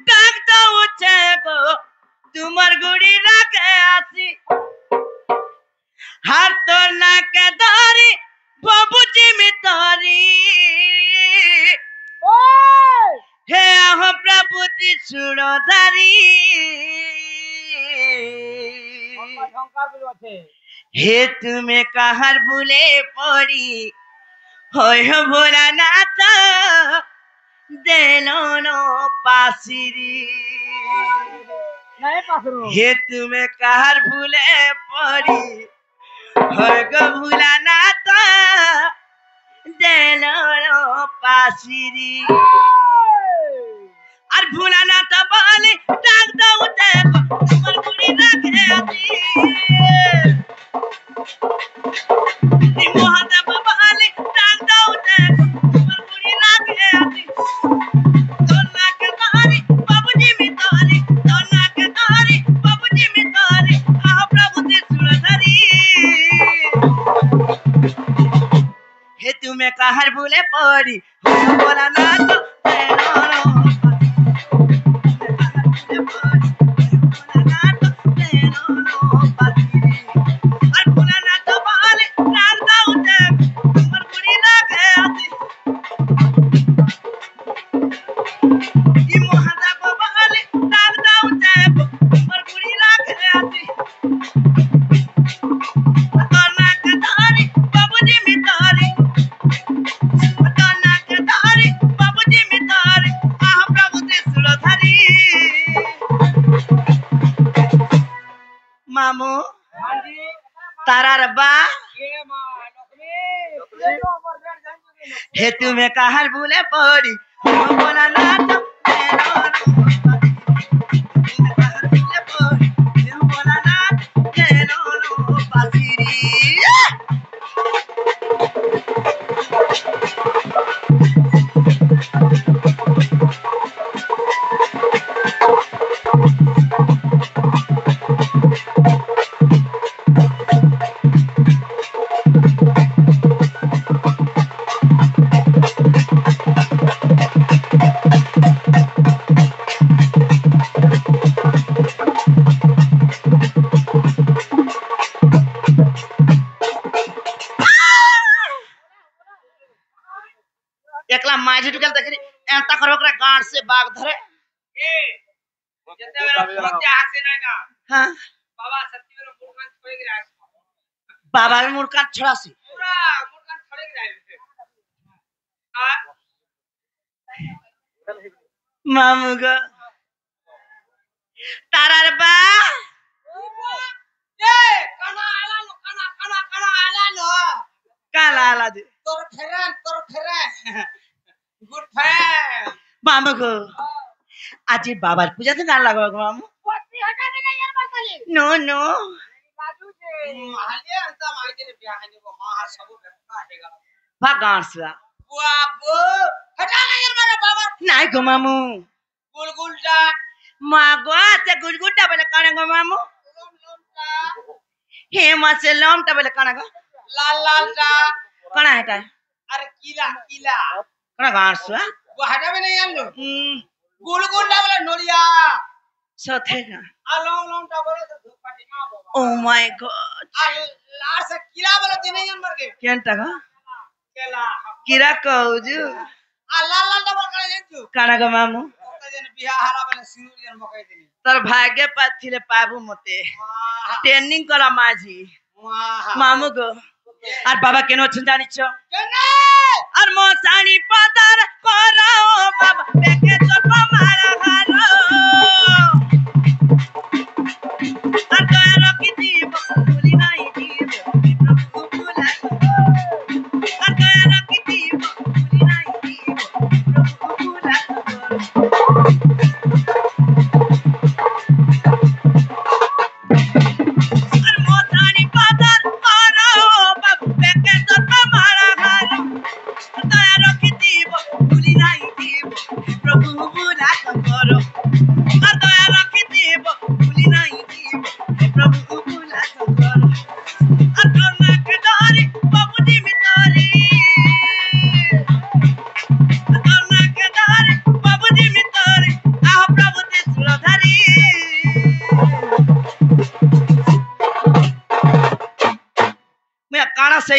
ডাক দাও উঠে গো তোমার গুড়ি রাখে আসি হার তোর নাকে ধরি বাবুজি মিতরি হে আহ প্রভু ত্রিশূলধারী হে তুমি কাহার ভুলে পড়ি হয় ভোলা নাথ দেন পাশিরি হে তুমি কাহার ভুলে পড়ি হয় গো ভুলা নাথ দেন পাশিরি আর ভুলা নাথ বলে ডাক দাও দেখো তোমার গুড়ি রাখে আছি মহাদেব বলে ডাক দাও দেখো তোমার গুড়ি রাখে আছি তোর নাকে ধরি বাবুজি মিতরি তোর নাকে ধরি বাবুজি মিতরি আহ প্রভু ত্রিশূলধারী হে তুমি কাহার ভুলে পড়ি বলা না তো मामू तारार बा हे तुम्हें कहार भूले पड़ी बोला ना तो बोला ना पासिरी एकला माझी टुकल तकरी एंता करो करा गांड से बाग धरे जते मेरा मोत्या हासे ना का हां बाबा सत्ती मेरा मुर्कान छोड़ गिरा बाबा में मुर्कान छड़ासी पूरा मुर्कान छोड़ गिरा हां मामू गो तारार बा ए काना आला लो काना आला लो काला आला दे तोर ठेरान गुड फैन मामू को आज बाबार पूजा तो गान लगाओ मामू पत्ती हटा दे ना यार बताले नो नो बाजू जे हाले अंत माइते ने ब्याह ने को मां सब व्यक्ता है गला भा गान से बाबू हटा ना यार मेरा बाबा नहीं गो मामू गुलगुलटा मागो से गुलगुलटा बोले काने गो मामू लोमटा हे मा से लोमटा बोले काने गो लाल टा काना हटा अरे कीला कना घास हुआ वो हटा में नहीं आलो गुल वाला नोरिया सथे ना लोम बोले तो धूपटी ना बाबा ओ माय गॉड लार से कीला वाला दिन नहीं मर गए केंटा का केला कीरा कहजू लाल डबल करे जेंजू काना ग मामू त जन बियाह हाला वाला सिंदूर जन मकई देनी तर भाग्य पाथिले पाबू मते ट्रेनिंग करा माझी मामू गो আর বাবা কেন আছেন জানিছো আর মশানি পাতার করাও বাবা দেখে তোর মারা হালো আর দয়ার কি দিব ভুলি নাই দিব প্রভু ভুলা আর দয়ার কি দিব ভুলি নাই দিব প্রভু ভুলা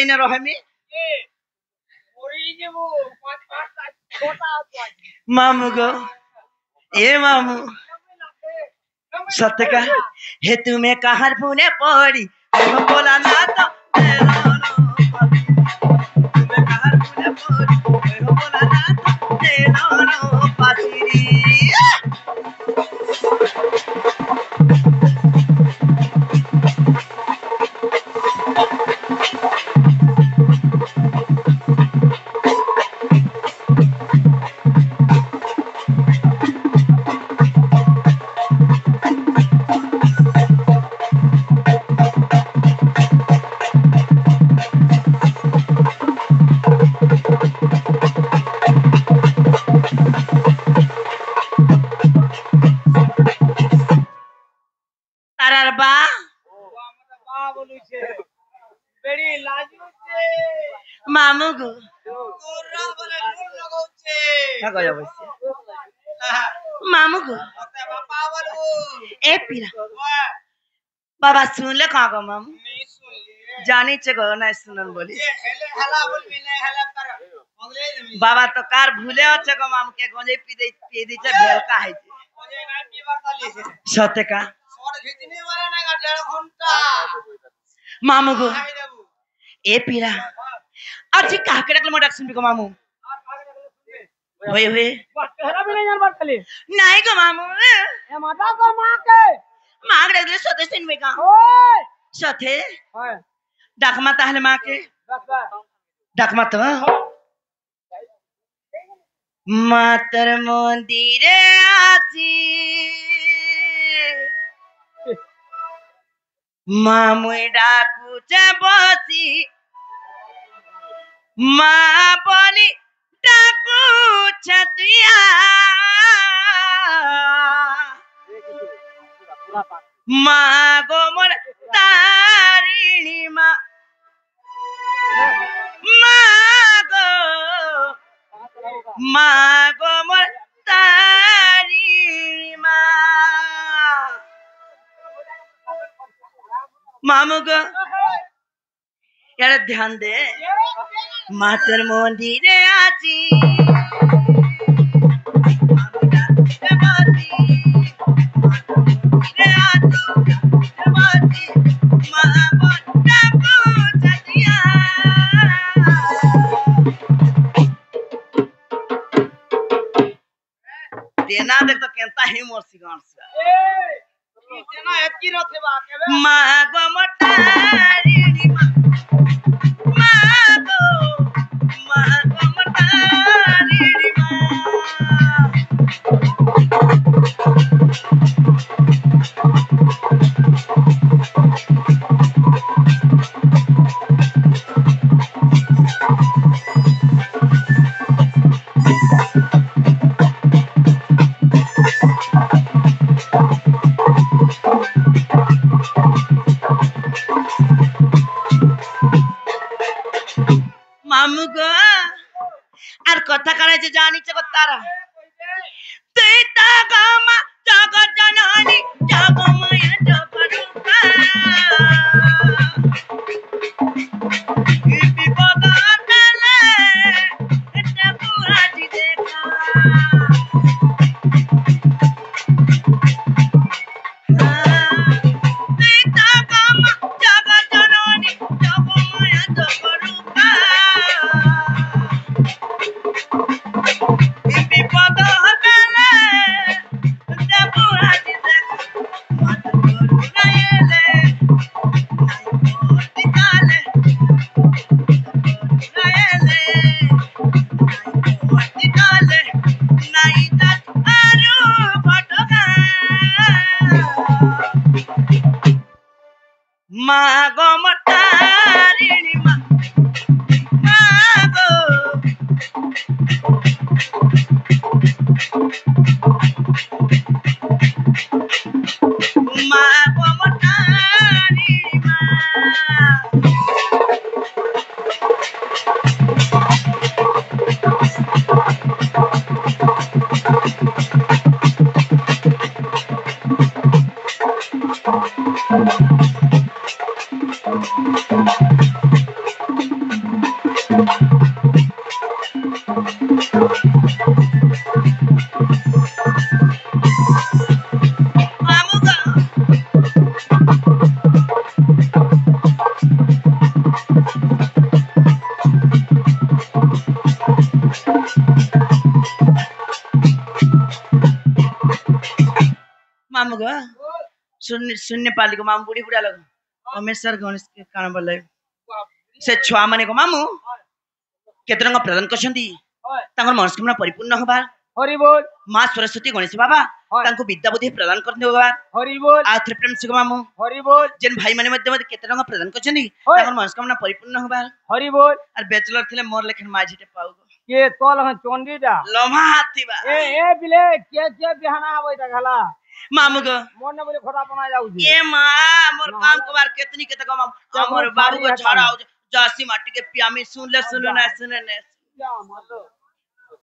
सही न रहे में मामू गो ए मामू सत्य का हे तुम्हें कहर पुने पड़ी बोला ना तो तुम्हें कहर पुने पड़ी बोला ना तो पासिरी मामू गो मामू गो ए पीरा बाबा सुन ले कहाँ गो मामू जानी चे गो ना सुनन बोली बाबा तो कार भूले अच्छे गो मामू के गोजे पी दी चे भेल का है सत्य का मामू गो ए पीरा अच्छी कहा के रखले मोडक सुन को मामू होए होए तेरा भी नहीं जान बात खाली नहीं को मामू ए माता को मां के रखले सते सिन में का ओए सते हां डाकमा ताहले मां के डाकमा तो मातर मंदिरे आसी मामू डाकू चे बसी माँ बोली डाकू छतिया माँ गो मोर तारिणी माँ माँ गो मोर तारिणी माँ मामू गो यार ध्यान दे मातर मंदिरे आছি देना देख तो केनता ही मोर सिगान से ए देना एतकी रथे बाके मां गो मटारी मामू गो আর কথা কানাইছে জানিছে তারা তুই তা গামা জগৎ জননী জগময় জগরূপা বিপদ আলে এটা পুরাজি দেখা তুই তা গামা জগৎ জননী জগময় জগরূপা मागो मटारिणी मागो मागो मटारिणी मामू गो शून्य पाली को मामू बुढ़ी बुढ़ा लग अमेश्वर गणेश के कान बोले से छुआ माने को मामू केते रंग प्रदान करछंती तांकर मनस्कामना परिपूर्ण होबा हरि बोल मां सरस्वती गणेश बाबा तांको विद्या बुद्धि प्रदान करने होबा हरि बोल आत्र प्रेम से मामू हरि बोल जेन भाई माने मध्य केते रंग प्रदान करछंती तांकर मनस्कामना परिपूर्ण होबा हरि बोल और बैचलर थिले मोर लेखन माझीटे पाउ के तोल हन चोंडीडा लम्हा हाथी बा ए बिले के बिहाना आबै त घला मामू गो मोर ने बोले खोटा पना जाऊ जी ए मां मोर काम को बार केतनी केते को मामू हमर बाबू को छाड़ा जासी माटी के पियामी सुन ले ना क्या मत